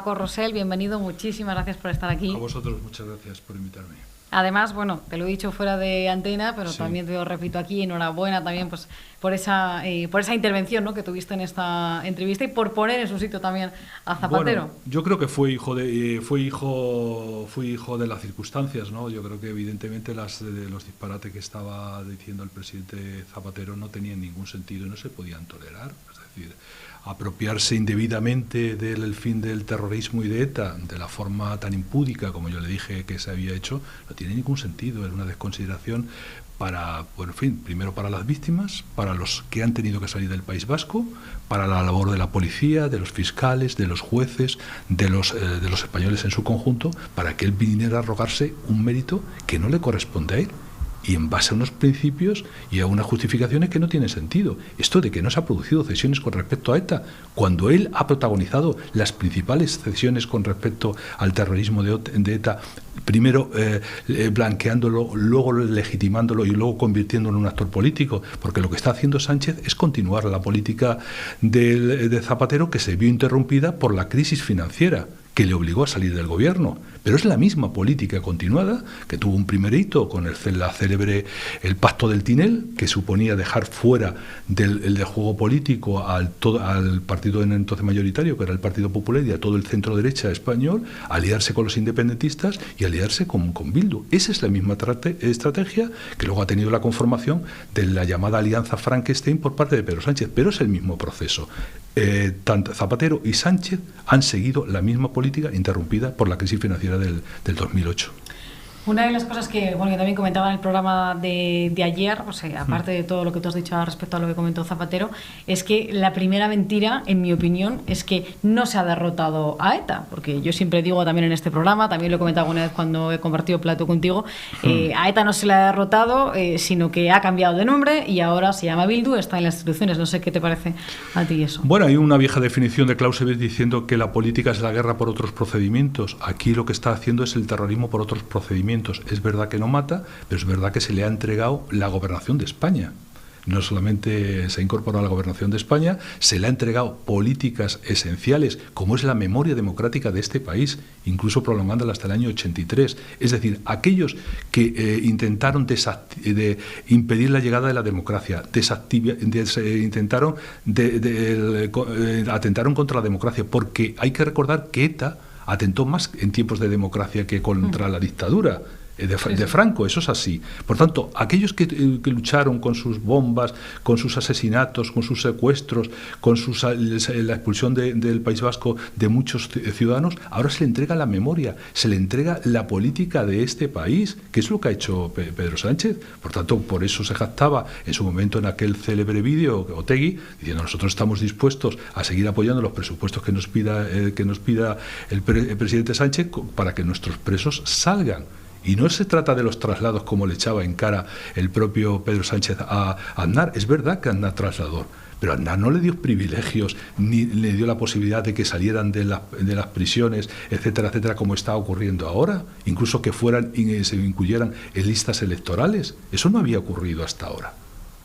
Paco Rosell, bienvenido, muchísimas gracias por estar aquí. A vosotros, muchas gracias por invitarme. Además, bueno, te lo he dicho fuera de antena, pero sí, también te lo repito aquí, enhorabuena también pues por esa intervención, ¿no?, que tuviste en esta entrevista y por poner en su sitio también a Zapatero. Bueno, yo creo que fui hijo de las circunstancias, ¿no? Yo creo que evidentemente de los disparates que estaba diciendo el presidente Zapatero no tenían ningún sentido y no se podían tolerar. Es decir, apropiarse indebidamente del fin del terrorismo y de ETA de la forma tan impúdica como yo le dije que se había hecho, no tiene ningún sentido, es una desconsideración para, bueno, en fin, primero para las víctimas, para los que han tenido que salir del País Vasco, para la labor de la policía, de los fiscales, de los jueces, de los españoles en su conjunto, para que él viniera a arrogarse un mérito que no le corresponde a él, y en base a unos principios y a unas justificaciones que no tienen sentido. Esto de que no se ha producido cesiones con respecto a ETA, cuando él ha protagonizado las principales cesiones con respecto al terrorismo de ETA, primero blanqueándolo, luego legitimándolo y luego convirtiéndolo en un actor político, porque lo que está haciendo Sánchez es continuar la política de Zapatero, que se vio interrumpida por la crisis financiera que le obligó a salir del gobierno. Pero es la misma política continuada, que tuvo un primer hito con el pacto del Tinel, que suponía dejar fuera del juego político al partido entonces mayoritario, que era el Partido Popular, y a todo el centro derecha español, aliarse con los independentistas y aliarse con Bildu. Esa es la misma estrategia que luego ha tenido la conformación de la llamada Alianza Frankenstein por parte de Pedro Sánchez, pero es el mismo proceso. Tanto Zapatero y Sánchez han seguido la misma política interrumpida por la crisis financiera del 2008. Una de las cosas que yo también comentaba en el programa de ayer, o sea, aparte de todo lo que tú has dicho respecto a lo que comentó Zapatero, es que la primera mentira, en mi opinión, es que no se ha derrotado a ETA, porque yo siempre digo también en este programa, también lo he comentado una vez cuando he compartido plato contigo, a ETA no se le ha derrotado, sino que ha cambiado de nombre y ahora se llama Bildu, está en las instituciones. No sé qué te parece a ti eso. Bueno, hay una vieja definición de Clausewitz diciendo que la política es la guerra por otros procedimientos. Aquí lo que está haciendo es el terrorismo por otros procedimientos. Es verdad que no mata, pero es verdad que se le ha entregado la gobernación de España. No solamente se ha incorporado a la gobernación de España, se le ha entregado políticas esenciales, como es la memoria democrática de este país, incluso prolongándola hasta el año 83. Es decir, aquellos que intentaron impedir la llegada de la democracia, atentaron contra la democracia, porque hay que recordar que ETA atentó más en tiempos de democracia que contra la dictadura de Franco, eso es así. Por tanto, aquellos que lucharon con sus bombas, con sus asesinatos, con sus secuestros, con la expulsión del País Vasco de muchos ciudadanos, ahora se le entrega la memoria, se le entrega la política de este país, que es lo que ha hecho Pedro Sánchez. Por tanto, por eso se jactaba en su momento en aquel célebre vídeo Otegi, diciendo: nosotros estamos dispuestos a seguir apoyando los presupuestos que nos pida el presidente Sánchez para que nuestros presos salgan. Y no se trata de los traslados como le echaba en cara el propio Pedro Sánchez a Aznar. Es verdad que Aznar trasladó, pero Aznar no le dio privilegios ni le dio la posibilidad de que salieran de las prisiones, etcétera, etcétera, como está ocurriendo ahora. Incluso que fueran y se incluyeran en listas electorales. Eso no había ocurrido hasta ahora.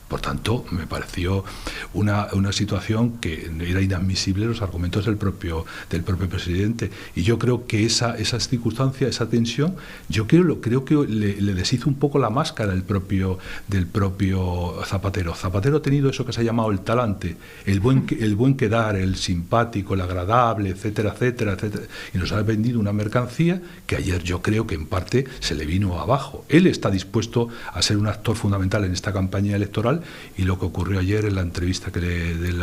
Por tanto, me pareció una situación que era inadmisible los argumentos del propio presidente. Y yo creo que esa circunstancia, esa tensión, yo creo que le deshizo un poco la máscara del propio Zapatero. Zapatero ha tenido eso que se ha llamado el talante, el buen quedar, el simpático, el agradable, etcétera, etcétera, etcétera. Y nos ha vendido una mercancía que ayer yo creo que en parte se le vino abajo. Él está dispuesto a ser un actor fundamental en esta campaña electoral, y lo que ocurrió ayer en la entrevista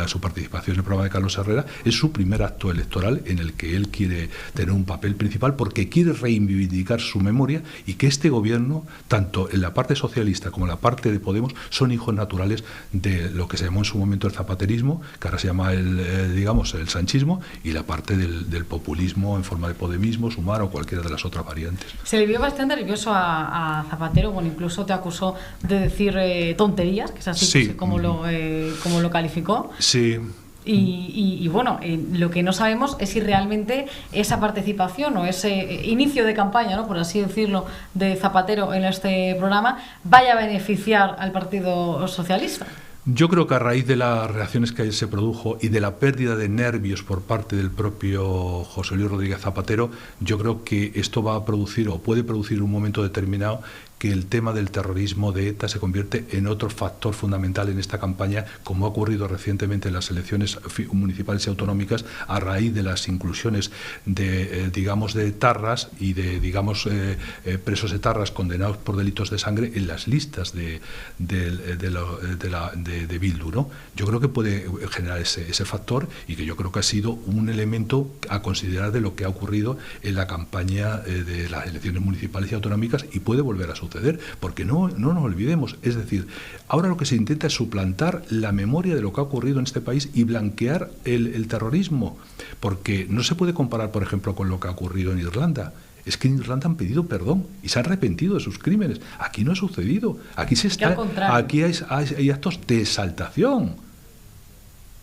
su participación en el programa de Carlos Herrera es su primer acto electoral en el que él quiere tener un papel principal, porque quiere reivindicar su memoria y que este gobierno, tanto en la parte socialista como en la parte de Podemos, son hijos naturales de lo que se llamó en su momento el zapaterismo, que ahora se llama el sanchismo, y la parte del populismo en forma de podemismo, Sumar o cualquiera de las otras variantes. Se le vio bastante nervioso a Zapatero, bueno, incluso te acusó de decir tonterías, que es así, sí, como lo calificó. Sí. Y bueno, lo que no sabemos es si realmente esa participación o ese inicio de campaña, ¿no?, por así decirlo, de Zapatero en este programa vaya a beneficiar al Partido Socialista. Yo creo que a raíz de las reacciones que ayer se produjo y de la pérdida de nervios por parte del propio José Luis Rodríguez Zapatero, yo creo que esto va a producir o puede producir un momento determinado que el tema del terrorismo de ETA se convierte en otro factor fundamental en esta campaña, como ha ocurrido recientemente en las elecciones municipales y autonómicas, a raíz de las inclusiones de, digamos, de etarras y de, digamos, presos etarras condenados por delitos de sangre en las listas de Bildu, ¿no? Yo creo que puede generar ese factor y que yo creo que ha sido un elemento a considerar de lo que ha ocurrido en la campaña de las elecciones municipales y autonómicas y puede volver a suceder, porque no nos olvidemos, es decir, ahora lo que se intenta es suplantar la memoria de lo que ha ocurrido en este país y blanquear el terrorismo, porque no se puede comparar, por ejemplo, con lo que ha ocurrido en Irlanda. Es que en Irlanda han pedido perdón y se han arrepentido de sus crímenes. Aquí no ha sucedido. Aquí aquí hay actos de exaltación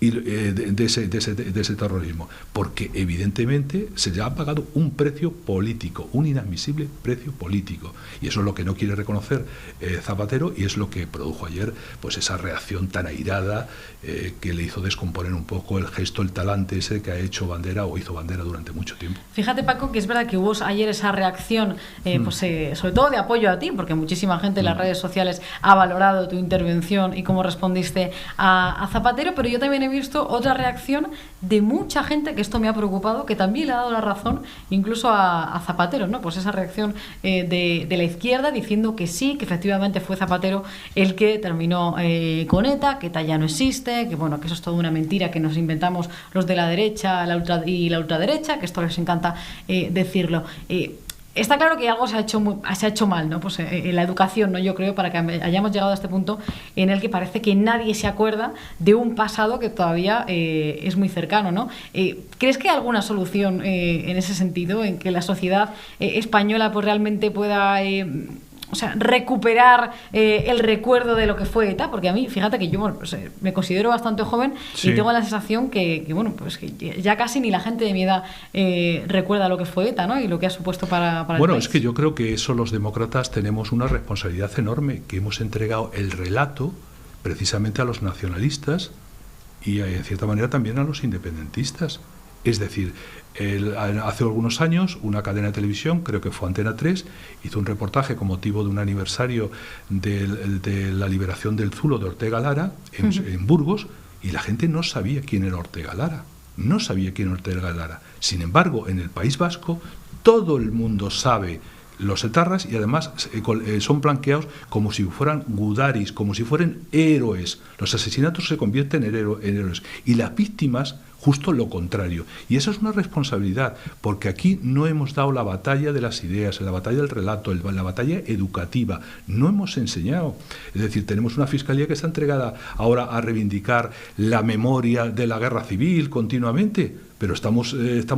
de ese terrorismo, porque evidentemente se le ha pagado un precio político, un inadmisible precio político, y eso es lo que no quiere reconocer Zapatero, y es lo que produjo ayer pues esa reacción tan airada que le hizo descomponer un poco el gesto, el talante ese que ha hecho Bandera o hizo Bandera durante mucho tiempo. Fíjate, Paco, que es verdad que hubo ayer esa reacción sobre todo de apoyo a ti, porque muchísima gente en las redes sociales ha valorado tu intervención y cómo respondiste a Zapatero, pero yo también he visto otra reacción de mucha gente, que esto me ha preocupado, que también le ha dado la razón incluso a Zapatero, ¿no? Pues esa reacción de la izquierda diciendo que sí, que efectivamente fue Zapatero el que terminó con ETA, que ETA ya no existe, que bueno, que eso es toda una mentira que nos inventamos los de la derecha y la ultraderecha, que esto les encanta decirlo. Está claro que algo se ha hecho mal, ¿no? Pues en la educación, ¿no? Yo creo, para que hayamos llegado a este punto en el que parece que nadie se acuerda de un pasado que todavía es muy cercano, ¿no? ¿Crees que hay alguna solución en ese sentido, en que la sociedad española pues realmente pueda recuperar el recuerdo de lo que fue ETA? Porque a mí, fíjate que yo me considero bastante joven, sí, y tengo la sensación que ya casi ni la gente de mi edad recuerda lo que fue ETA, ¿no? Y lo que ha supuesto para el país. Es que yo creo que eso los demócratas tenemos una responsabilidad enorme, que hemos entregado el relato precisamente a los nacionalistas y en cierta manera también a los independentistas. Es decir, hace algunos años una cadena de televisión, creo que fue Antena 3, hizo un reportaje con motivo de un aniversario de la liberación del Zulo de Ortega Lara en Burgos, y la gente no sabía quién era Ortega Lara. No sabía quién era Ortega Lara. Sin embargo, en el País Vasco todo el mundo sabe los etarras y además son blanqueados como si fueran gudaris, como si fueran héroes. Los asesinatos se convierten en héroes y las víctimas justo lo contrario. Y eso es una responsabilidad, porque aquí no hemos dado la batalla de las ideas, la batalla del relato, la batalla educativa. No hemos enseñado. Es decir, tenemos una fiscalía que está entregada ahora a reivindicar la memoria de la guerra civil continuamente, pero estamos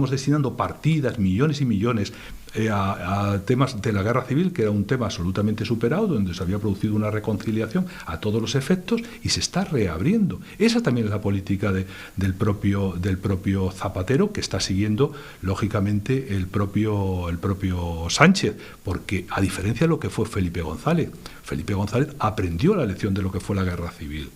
destinando partidas, millones y millones a temas de la guerra civil, que era un tema absolutamente superado, donde se había producido una reconciliación a todos los efectos y se está reabriendo. Esa también es la política del propio Zapatero, que está siguiendo lógicamente el propio Sánchez, porque a diferencia de lo que fue Felipe González aprendió la lección de lo que fue la guerra civil.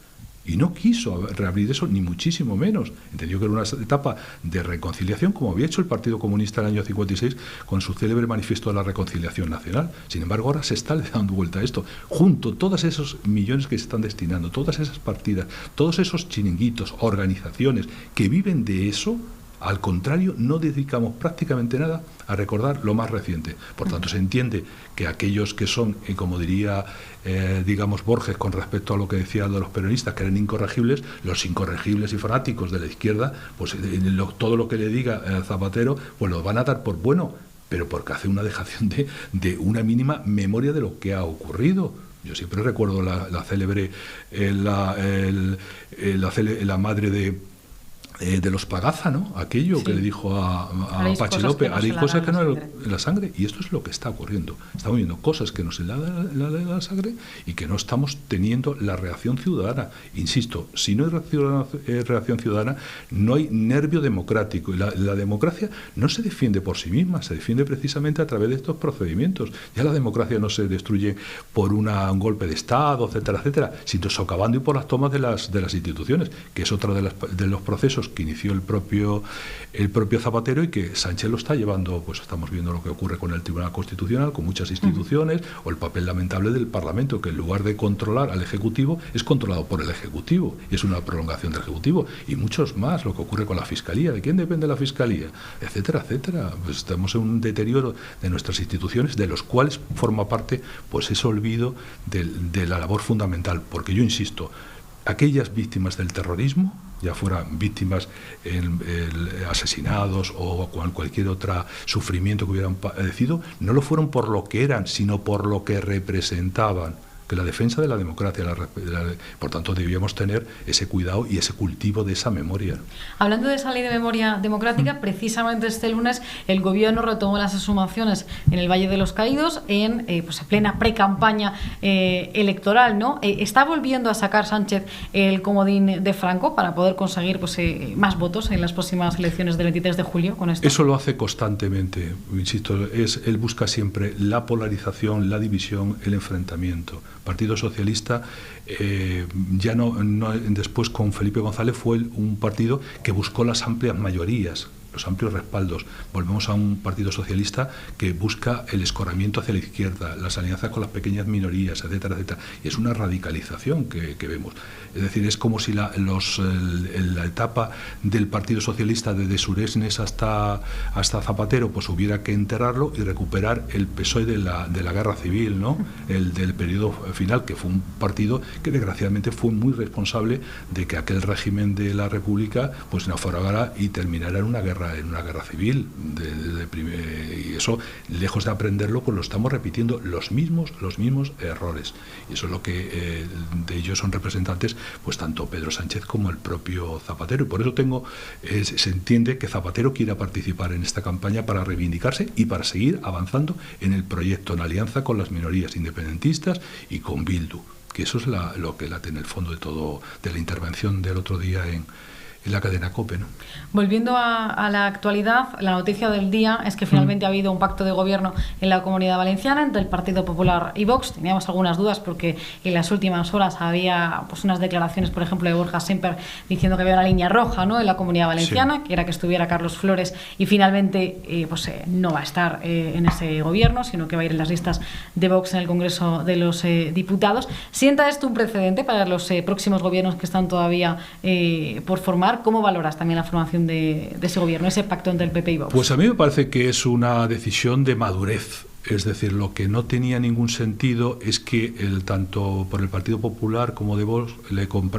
Y no quiso reabrir eso, ni muchísimo menos. Entendió que era una etapa de reconciliación, como había hecho el Partido Comunista en el año 56 con su célebre manifiesto de la reconciliación nacional. Sin embargo, ahora se está dando vuelta a esto. Junto todos esos millones que se están destinando, todas esas partidas, todos esos chiringuitos, organizaciones que viven de eso, al contrario, no dedicamos prácticamente nada a recordar lo más reciente. Por tanto, se entiende que aquellos que son, como diría, digamos, Borges, con respecto a lo que decía de los peronistas, que eran incorregibles, los incorregibles y fanáticos de la izquierda, pues todo lo que le diga Zapatero, pues lo van a dar por bueno, pero porque hace una dejación de una mínima memoria de lo que ha ocurrido. Yo siempre recuerdo la célebre, la madre de los Pagaza, ¿no? Aquello Sí. que le dijo a Haréis Pachi cosas López, que no haréis se la cosas dan que la no sangre. en la sangre, y esto es lo que está ocurriendo. Estamos viendo cosas que no se le da la sangre y que no estamos teniendo la reacción ciudadana. Insisto, si no hay reacción ciudadana, no hay nervio democrático. Y la democracia no se defiende por sí misma, se defiende precisamente a través de estos procedimientos. Ya la democracia no se destruye por un golpe de Estado, etcétera, etcétera, sino socavando y por las tomas de las instituciones, que es otro de los procesos que inició el propio Zapatero y que Sánchez lo está llevando. Pues estamos viendo lo que ocurre con el Tribunal Constitucional, con muchas instituciones, o el papel lamentable del Parlamento, que en lugar de controlar al Ejecutivo, es controlado por el Ejecutivo, y es una prolongación del Ejecutivo, y muchos más, lo que ocurre con la Fiscalía, ¿de quién depende la Fiscalía?, etcétera, etcétera. Pues estamos en un deterioro de nuestras instituciones, de los cuales forma parte pues ese olvido de la labor fundamental, porque yo insisto, aquellas víctimas del terrorismo, ya fueran víctimas asesinados o cualquier otro sufrimiento que hubieran padecido, no lo fueron por lo que eran, sino por lo que representaban, que la defensa de la democracia, por tanto debíamos tener ese cuidado y ese cultivo de esa memoria. Hablando de esa ley de memoria democrática, precisamente este lunes el gobierno retomó las exhumaciones en el Valle de los Caídos en plena pre-campaña electoral, ¿no? ¿Está volviendo a sacar Sánchez el comodín de Franco para poder conseguir más votos en las próximas elecciones del 23 de julio con esto? Eso lo hace constantemente, insisto, él busca siempre la polarización, la división, el enfrentamiento. Partido Socialista, ya no después con Felipe González fue un partido que buscó las amplias mayorías, los amplios respaldos. Volvemos a un Partido Socialista que busca el escoramiento hacia la izquierda, las alianzas con las pequeñas minorías, etcétera, etcétera. Y es una radicalización que vemos. Es decir, es como si la etapa del Partido Socialista desde Suresnes hasta Zapatero, pues hubiera que enterrarlo y recuperar el PSOE de la guerra civil, ¿no? El del periodo final, que fue un partido que desgraciadamente fue muy responsable de que aquel régimen de la República pues naufragara y terminara en una guerra civil, y eso, lejos de aprenderlo, pues lo estamos repitiendo los mismos errores, y eso es lo que de ellos son representantes pues tanto Pedro Sánchez como el propio Zapatero, y por eso se entiende que Zapatero quiera participar en esta campaña para reivindicarse y para seguir avanzando en el proyecto en alianza con las minorías independentistas y con Bildu, que eso es lo que late en el fondo de todo, de la intervención del otro día en la cadena COPE, ¿no? Volviendo a la actualidad, la noticia del día es que finalmente ha habido un pacto de gobierno en la Comunidad Valenciana entre el Partido Popular y Vox. Teníamos algunas dudas porque en las últimas horas había unas declaraciones, por ejemplo, de Borja Semper diciendo que había una línea roja, ¿no?, en la Comunidad Valenciana, sí, que era que estuviera Carlos Flores, y finalmente no va a estar en ese gobierno, sino que va a ir en las listas de Vox en el Congreso de los Diputados. ¿Sienta esto un precedente para los próximos gobiernos que están todavía por formar? ¿Cómo valoras también la formación de ese gobierno, ese pacto entre el PP y Vox? Pues a mí me parece que es una decisión de madurez. Es decir, lo que no tenía ningún sentido es que tanto por el Partido Popular como de Vox,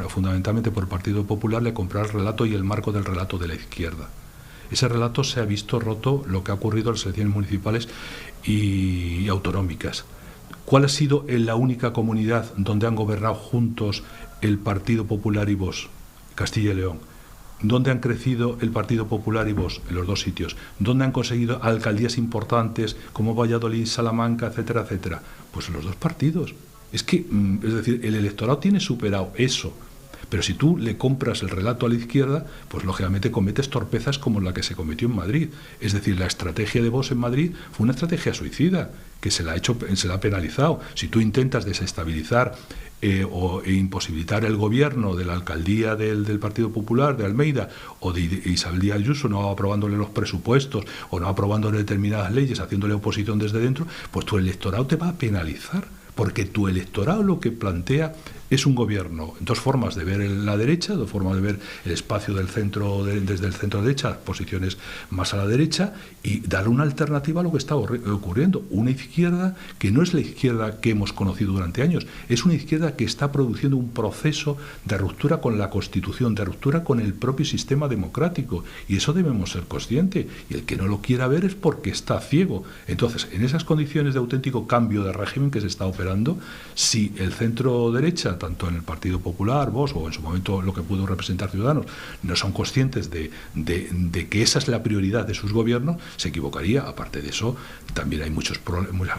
fundamentalmente por el Partido Popular, le comprara el relato y el marco del relato de la izquierda. Ese relato se ha visto roto lo que ha ocurrido en las elecciones municipales y autonómicas. ¿Cuál ha sido la única comunidad donde han gobernado juntos el Partido Popular y Vox? Castilla y León. ¿Dónde han crecido el Partido Popular y Vox? En los dos sitios. ¿Dónde han conseguido alcaldías importantes como Valladolid, Salamanca, etcétera, etcétera? Pues en los dos partidos. Es decir, el electorado tiene superado eso. Pero si tú le compras el relato a la izquierda, pues lógicamente cometes torpezas como la que se cometió en Madrid. Es decir, la estrategia de Vox en Madrid fue una estrategia suicida, que se la ha penalizado. Si tú intentas desestabilizar e imposibilitar el gobierno de la alcaldía del Partido Popular de Almeida o de Isabel Díaz Ayuso, no aprobándole los presupuestos o no aprobándole determinadas leyes, haciéndole oposición desde dentro, pues tu electorado te va a penalizar, porque tu electorado lo que plantea es un gobierno, dos formas de ver la derecha, dos formas de ver el espacio del centro, desde el centro derecha, posiciones más a la derecha, y dar una alternativa a lo que está ocurriendo. Una izquierda que no es la izquierda que hemos conocido durante años, es una izquierda que está produciendo un proceso de ruptura con la Constitución, de ruptura con el propio sistema democrático, y eso debemos ser conscientes, y el que no lo quiera ver es porque está ciego. Entonces, en esas condiciones de auténtico cambio de régimen que se está operando, si el centro derecha tanto en el Partido Popular, Vox, o en su momento lo que pudo representar Ciudadanos, no son conscientes de que esa es la prioridad de sus gobiernos, se equivocaría. Aparte de eso, también hay muchas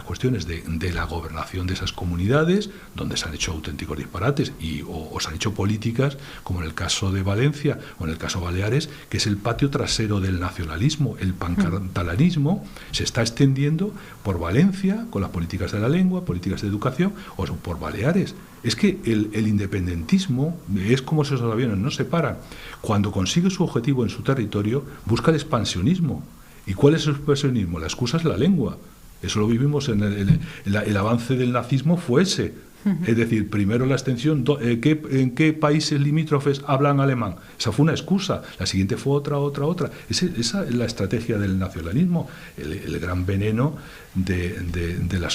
cuestiones de la gobernación de esas comunidades, donde se han hecho auténticos disparates o se han hecho políticas, como en el caso de Valencia o en el caso de Baleares, que es el patio trasero del nacionalismo. El pancatalanismo se está extendiendo por Valencia, con las políticas de la lengua, políticas de educación, o por Baleares. Es que el independentismo es como esos aviones, no se paran. Cuando consigue su objetivo en su territorio, busca el expansionismo. ¿Y cuál es el expansionismo? La excusa es la lengua. Eso lo vivimos en el avance del nazismo, fue ese. Es decir, primero la extensión, ¿en qué países limítrofes hablan alemán? Esa fue una excusa. La siguiente fue otra. Esa es la estrategia del nacionalismo, el gran veneno de las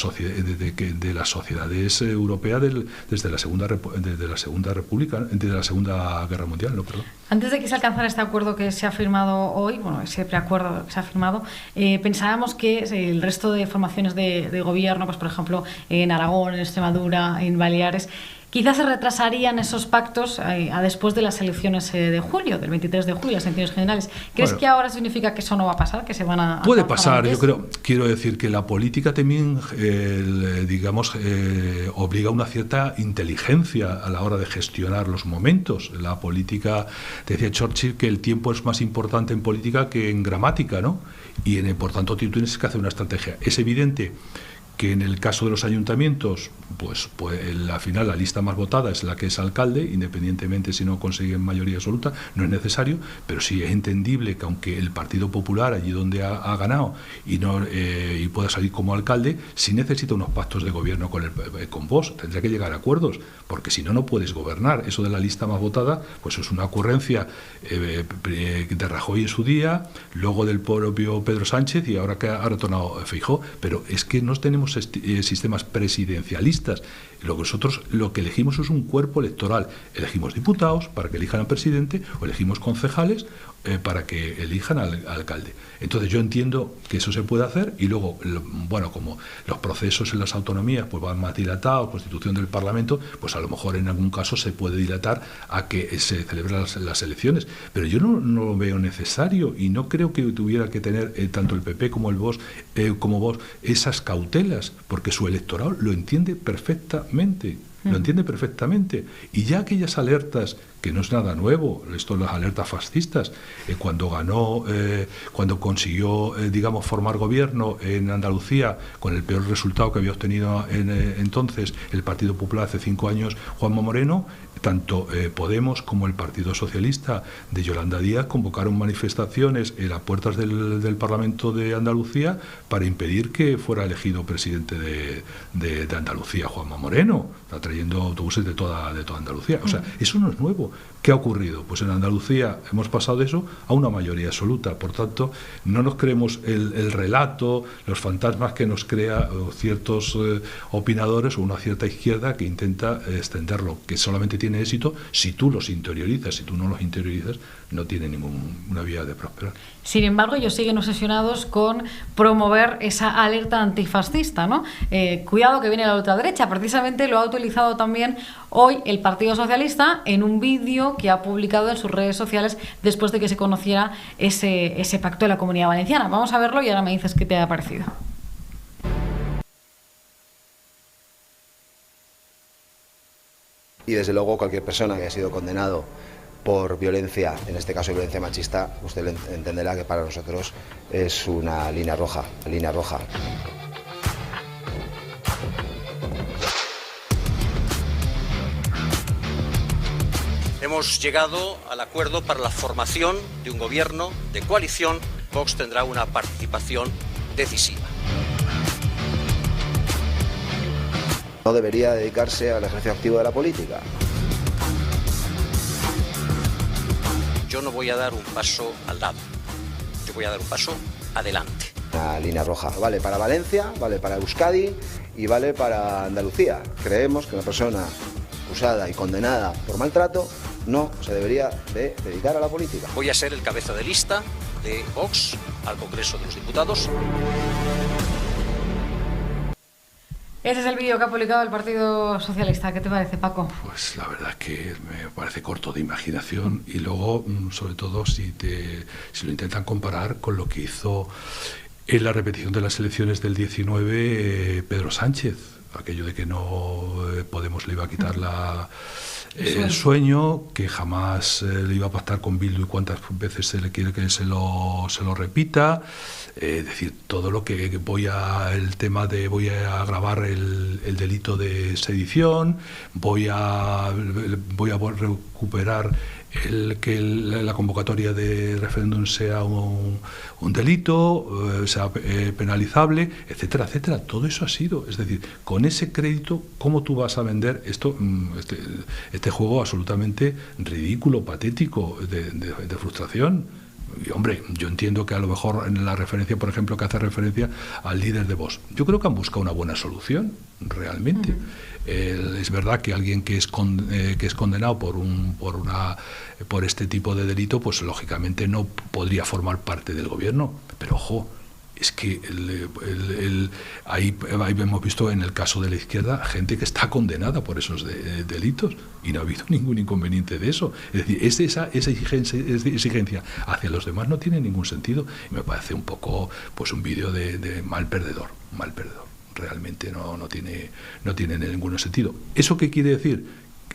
sociedades europeas desde la Segunda República, desde la Segunda Guerra Mundial, ¿no? Perdón. Antes de que se alcanzara este acuerdo que se ha firmado hoy, ese preacuerdo que se ha firmado, pensábamos que el resto de formaciones de gobierno, pues por ejemplo en Aragón, en Extremadura, en Baleares, quizás se retrasarían esos pactos a después de las elecciones de julio, del 23 de julio, las elecciones generales. ¿Crees que ahora significa que eso no va a pasar, que se van a... Puede pasar, yo quiero decir que la política también, obliga a una cierta inteligencia a la hora de gestionar los momentos. La política, decía Churchill, que el tiempo es más importante en política que en gramática, ¿no? Y por tanto tú tienes que hacer una estrategia. Es evidente que en el caso de los ayuntamientos, pues al final la lista más votada es la que es alcalde, independientemente si no consiguen mayoría absoluta, no es necesario, pero sí es entendible que aunque el Partido Popular, allí donde ha ganado y pueda salir como alcalde, sí necesita unos pactos de gobierno con Vox, tendrá que llegar a acuerdos, porque si no, no puedes gobernar. Eso de la lista más votada, pues es una ocurrencia de Rajoy en su día, luego del propio Pedro Sánchez, y ahora que ha retornado Feijóo, pero es que no tenemos sistemas presidencialistas. Nosotros lo que elegimos es un cuerpo electoral. Elegimos diputados para que elijan al presidente, o elegimos concejales para que elijan al alcalde. Entonces yo entiendo que eso se puede hacer, y luego, como los procesos en las autonomías pues van más dilatados, constitución del Parlamento, pues a lo mejor en algún caso se puede dilatar a que se celebren las elecciones. Pero yo no lo veo necesario, y no creo que tuviera que tener tanto el PP como Vox esas cautelas, porque su electorado lo entiende perfectamente. Lo entiende perfectamente. Y ya aquellas alertas, que no es nada nuevo, esto las alertas fascistas, cuando consiguió, formar gobierno en Andalucía, con el peor resultado que había obtenido entonces el Partido Popular hace 5 años, Juanma Moreno, tanto Podemos como el Partido Socialista de Yolanda Díaz convocaron manifestaciones en las puertas del Parlamento de Andalucía para impedir que fuera elegido presidente de Andalucía Juanma Moreno, trayendo autobuses de toda Andalucía. O sea, eso no es nuevo. ¿Qué ha ocurrido? Pues en Andalucía hemos pasado de eso a una mayoría absoluta. Por tanto, no nos creemos el relato, los fantasmas que nos crea ciertos opinadores o una cierta izquierda que intenta extenderlo, que solamente tiene éxito si tú los interiorizas. Si tú no los interiorizas, no tiene ninguna vía de prosperar. Sin embargo, ellos siguen obsesionados con promover esa alerta antifascista, ¿no? Cuidado que viene la ultraderecha. Precisamente lo ha utilizado también hoy el Partido Socialista en un vídeo que ha publicado en sus redes sociales después de que se conociera ese pacto de la Comunidad Valenciana. Vamos a verlo y ahora me dices qué te ha parecido. Y desde luego cualquier persona que haya sido condenado por violencia, en este caso violencia machista, usted entenderá que para nosotros es una línea roja, Hemos llegado al acuerdo para la formación de un gobierno de coalición. Vox tendrá una participación decisiva. No debería dedicarse al ejercicio activo de la política. Yo no voy a dar un paso al lado, yo voy a dar un paso adelante. Una línea roja vale para Valencia, vale para Euskadi y vale para Andalucía. Creemos que una persona acusada y condenada por maltrato no se debería de dedicar a la política. Voy a ser el cabeza de lista de Vox al Congreso de los Diputados. Ese es el vídeo que ha publicado el Partido Socialista. ¿Qué te parece, Paco? Pues la verdad que me parece corto de imaginación y luego, sobre todo, si lo intentan comparar con lo que hizo en la repetición de las elecciones del 19 Pedro Sánchez, aquello de que no Podemos le iba a quitar el sueño, que jamás le iba a pactar con Bildu y cuántas veces se le quiere que se lo repita. Es decir, todo lo que el tema de voy a agravar el delito de sedición, voy a recuperar que la convocatoria de referéndum sea un delito, sea penalizable, etcétera, etcétera. Todo eso ha sido, es decir, con ese crédito, ¿cómo tú vas a vender este juego absolutamente ridículo, patético, de frustración? Y, hombre, yo entiendo que a lo mejor en la referencia, por ejemplo, que hace referencia al líder de Vox, yo creo que han buscado una buena solución, realmente. Es verdad que alguien que es condenado por este tipo de delito, pues lógicamente no podría formar parte del gobierno. Pero ojo, es que ahí hemos visto en el caso de la izquierda gente que está condenada por esos delitos y no ha habido ningún inconveniente de eso. Es decir, esa exigencia hacia los demás no tiene ningún sentido y me parece un poco pues un vídeo de mal perdedor. Realmente no tiene ningún sentido. ¿Eso qué quiere decir?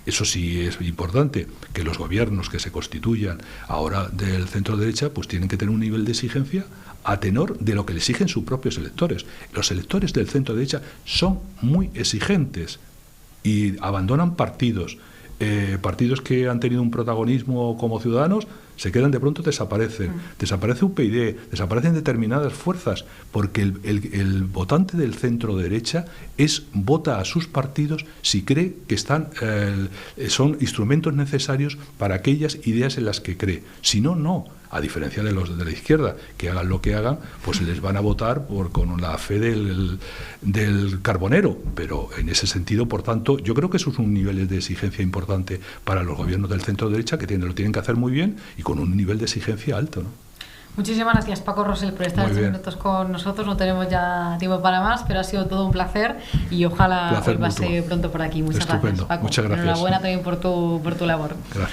Eso sí es importante, que los gobiernos que se constituyan ahora del centro derecha pues tienen que tener un nivel de exigencia a tenor de lo que le exigen sus propios electores. Los electores del centro derecha son muy exigentes y abandonan partidos que han tenido un protagonismo como ciudadanos, se quedan de pronto, desaparecen. Desaparece UPyD, desaparecen determinadas fuerzas, porque el votante del centro derecha vota a sus partidos si cree que son instrumentos necesarios para aquellas ideas en las que cree. Si no, no. A diferencia de los de la izquierda, que hagan lo que hagan, pues les van a votar con la fe del carbonero. Pero en ese sentido, por tanto, yo creo que eso es un nivel de exigencia importante para los gobiernos del centro derecha, que lo tienen que hacer muy bien y con un nivel de exigencia alto, ¿no? Muchísimas gracias, Paco Rosell, por estar estos minutos con nosotros. No tenemos ya tiempo para más, pero ha sido todo un placer y ojalá pase pronto por aquí. Muchas gracias, Paco. Muchas gracias. Enhorabuena también por tu labor. Gracias.